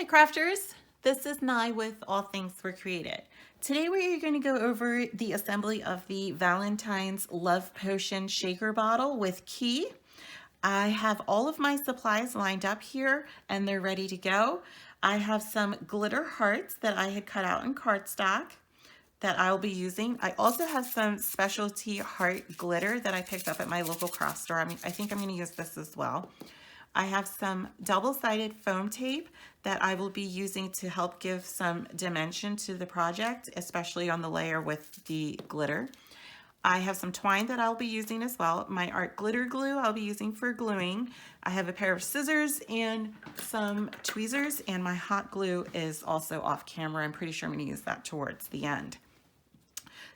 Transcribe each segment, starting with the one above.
Hi crafters, this is Nye with All Things Were Created. Today we are going to go over the assembly of the Valentine's Love Potion shaker bottle with key. I have all of my supplies lined up here and they're ready to go. I have some glitter hearts that I had cut out in cardstock that I'll be using. I also have some specialty heart glitter that I picked up at my local craft store. I think I'm going to use this as well. I have some double-sided foam tape that I will be using to help give some dimension to the project, especially on the layer with the glitter. I have some twine that I'll be using as well. My art glitter glue I'll be using for gluing. I have a pair of scissors and some tweezers, and my hot glue is also off camera. I'm pretty sure I'm going to use that towards the end.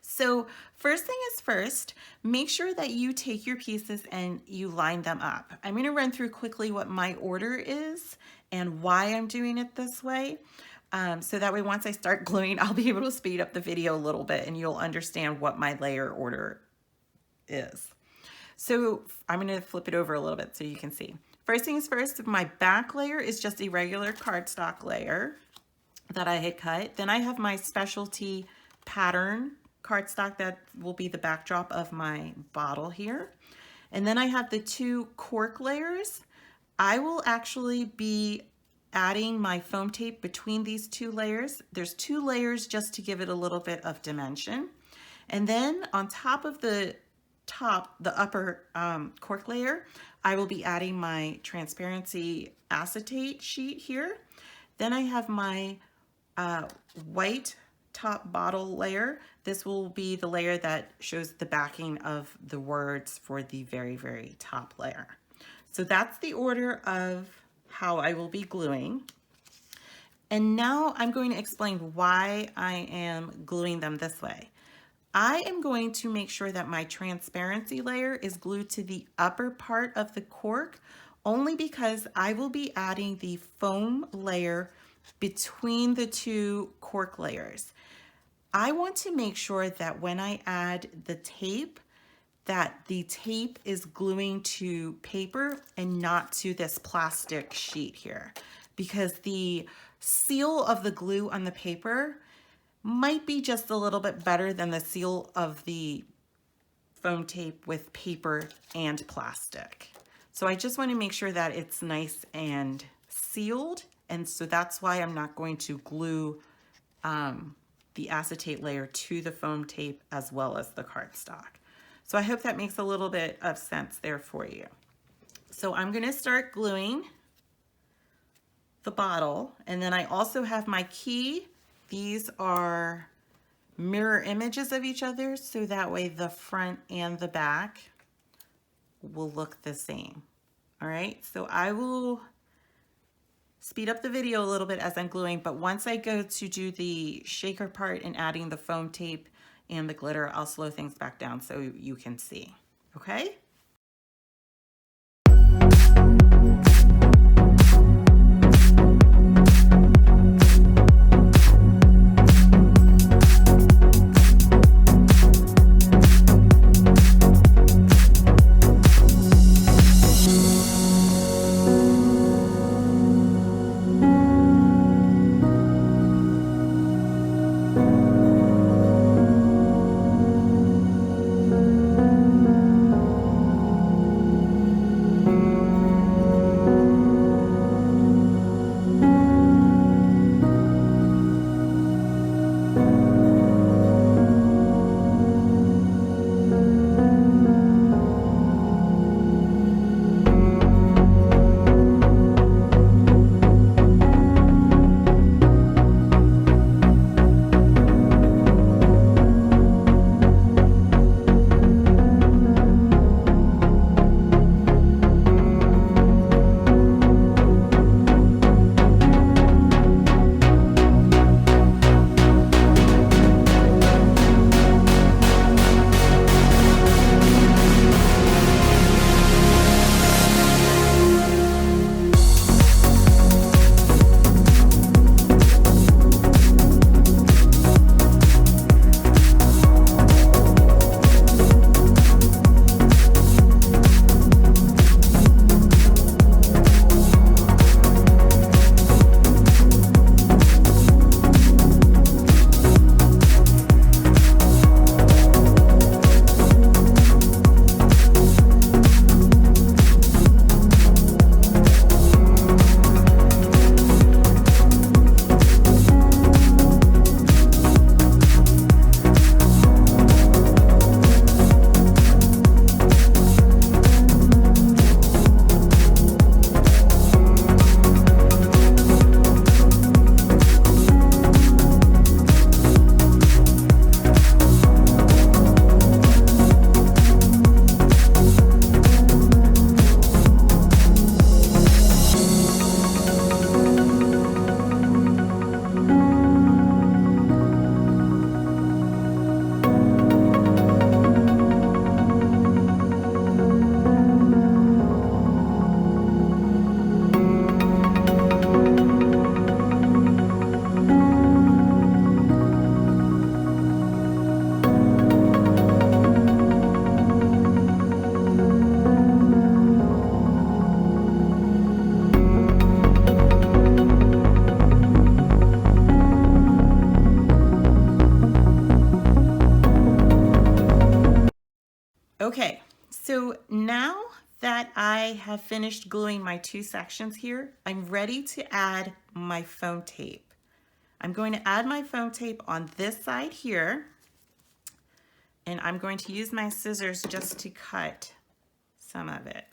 So first thing is first, make sure that you take your pieces and you line them up. I'm going to run through quickly what my order is and why I'm doing it this way. So that way once I start gluing, I'll be able to speed up the video a little bit and you'll understand what my layer order is. So I'm going to flip it over a little bit so you can see. First thing is first, my back layer is just a regular cardstock layer that I had cut. Then I have my specialty pattern cardstock that will be the backdrop of my bottle here. And then I have the two cork layers. I will actually be adding my foam tape between these two layers. There's two layers just to give it a little bit of dimension. And then on top of the upper cork layer, I will be adding my transparency acetate sheet here. Then I have my white top bottle layer. This will be the layer that shows the backing of the words for the very, very top layer. So that's the order of how I will be gluing. And now I'm going to explain why I am gluing them this way. I am going to make sure that my transparency layer is glued to the upper part of the cork only because I will be adding the foam layer between the two cork layers. I want to make sure that when I add the tape, that the tape is gluing to paper and not to this plastic sheet here, because the seal of the glue on the paper might be just a little bit better than the seal of the foam tape with paper and plastic. So I just want to make sure that it's nice and sealed, and so that's why I'm not going to glue the acetate layer to the foam tape as well as the cardstock. So I hope that makes a little bit of sense there for you. So I'm going to start gluing the bottle, and then I also have my key. These are mirror images of each other, so that way the front and the back will look the same. All right, so I will speed up the video a little bit as I'm gluing, but once I go to do the shaker part and adding the foam tape and the glitter, I'll slow things back down so you can see, okay? Okay, so now that I have finished gluing my 2 sections here, I'm ready to add my foam tape. I'm going to add my foam tape on this side here, and I'm going to use my scissors just to cut some of it.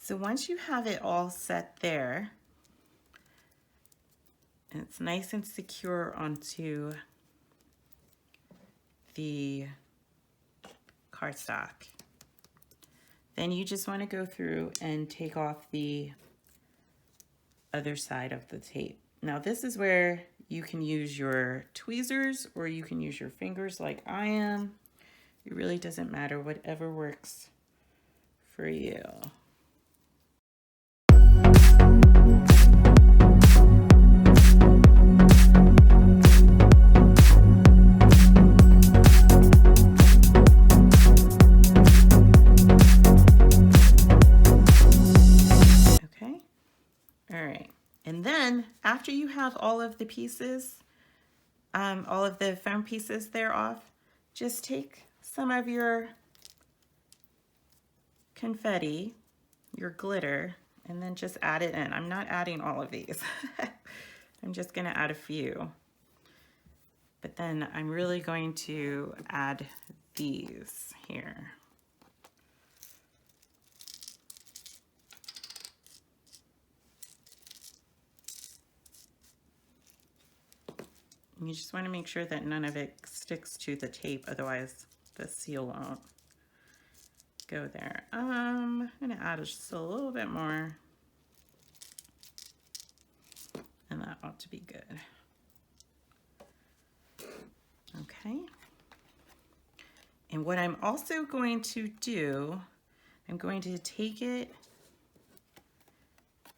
So once you have it all set there, and it's nice and secure onto the cardstock, then you just want to go through and take off the other side of the tape. Now this is where you can use your tweezers or you can use your fingers like I am. It really doesn't matter, whatever works for you. And then after you have all of the pieces, all of the foam pieces there off, just take some of your confetti, your glitter, and then just add it in. I'm not adding all of these. I'm just gonna add a few. But then I'm really going to add these here. You just want to make sure that none of it sticks to the tape, otherwise the seal won't go there. I'm gonna add just a little bit more, and that ought to be good. Okay. And what I'm also going to do, I'm going to take it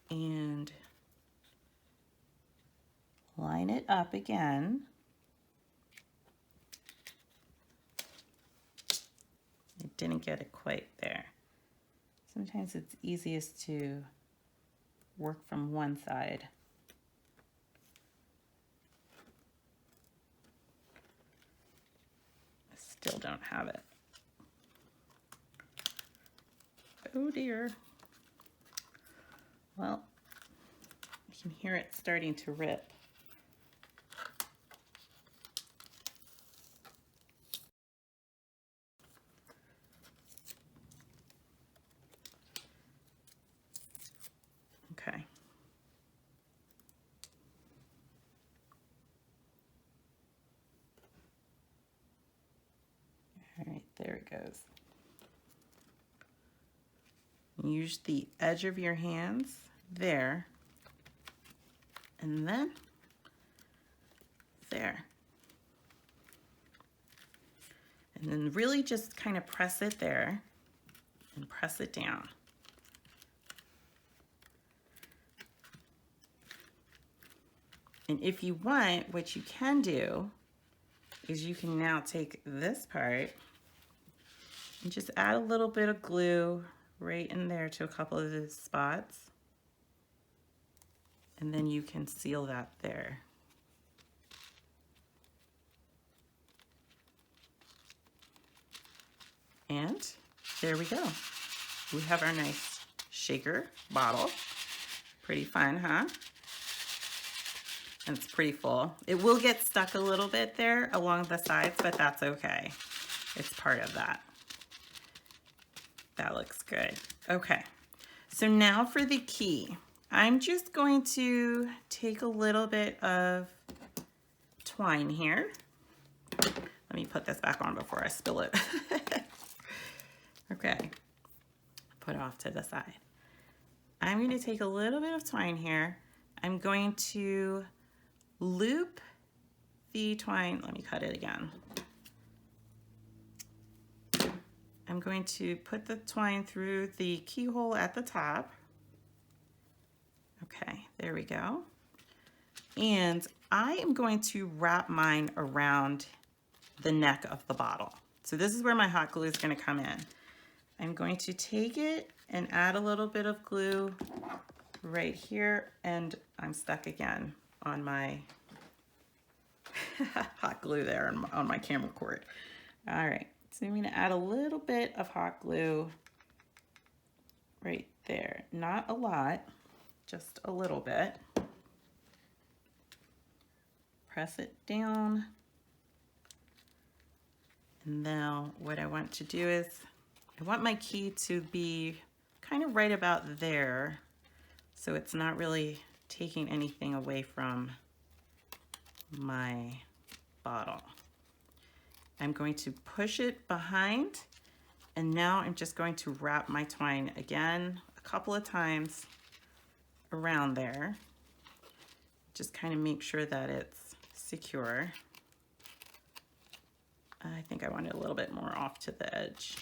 and line it up again. I didn't get it quite there. Sometimes it's easiest to work from one side. I still don't have it. Oh dear. Well, you can hear it starting to rip. Okay. All right, there it goes. Use the edge of your hands there and then there. And then really just kind of press it there and press it down. And if you want, what you can do is you can now take this part and just add a little bit of glue right in there to a couple of the spots. And then you can seal that there. And there we go. We have our nice shaker bottle. Pretty fun, huh? And it's pretty full. It will get stuck a little bit there along the sides, but that's okay. It's part of that. That looks good. Okay, so now for the key. I'm just going to take a little bit of twine here. Let me put this back on before I spill it. Okay, put it off to the side. I'm going to take a little bit of twine here. I'm going to loop the twine. Let me cut it again. I'm going to put the twine through the keyhole at the top. Okay, there we go. And I am going to wrap mine around the neck of the bottle. So this is where my hot glue is going to come in. I'm going to take it and add a little bit of glue right here, and I'm stuck again on my hot glue there on my camera cord. All right, so I'm going to add a little bit of hot glue right there. Not a lot, just a little bit. Press it down. And now what I want to do is I want my key to be kind of right about there, so it's not really taking anything away from my bottle. I'm going to push it behind, and now I'm just going to wrap my twine again a couple of times around there. Just kind of make sure that it's secure. I think I want it a little bit more off to the edge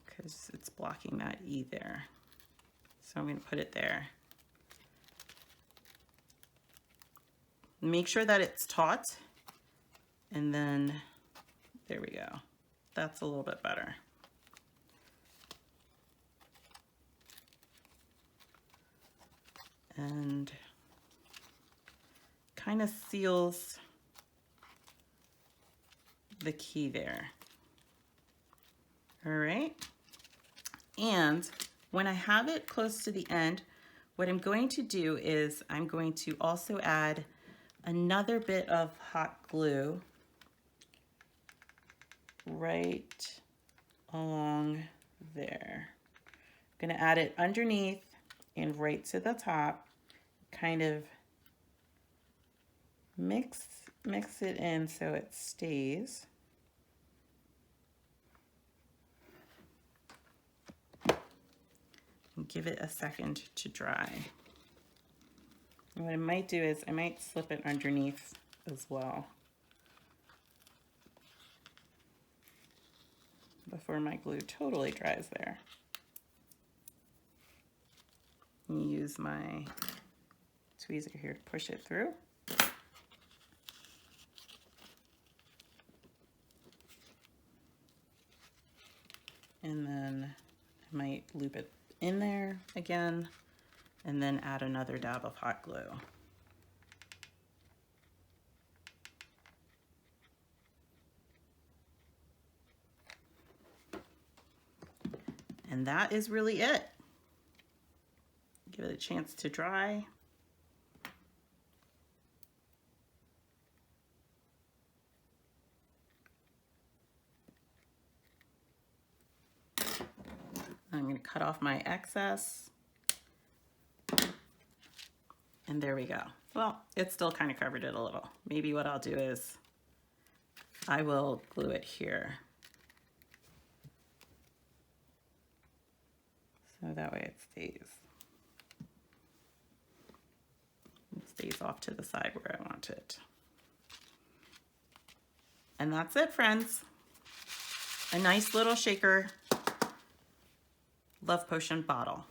because it's blocking that E there. So I'm going to put it there. Make sure that it's taut, and then there we go. That's a little bit better. And kind of seals the key there. All right. And when I have it close to the end, what I'm going to do is I'm going to also add another bit of hot glue right along there. I'm going to add it underneath and right to the top, kind of mix it in so it stays. And give it a second to dry. And what I might do is I might slip it underneath as well before my glue totally dries there. And use my tweezer here to push it through. And then I might loop it in there again, and then add another dab of hot glue. And that is really it. Give it a chance to dry. I'm going to cut off my excess. And there we go. Well, it still kind of covered it a little. Maybe what I'll do is I will glue it here. So that way it stays. stays off to the side where I want it. And that's it, friends. A nice little shaker love potion bottle.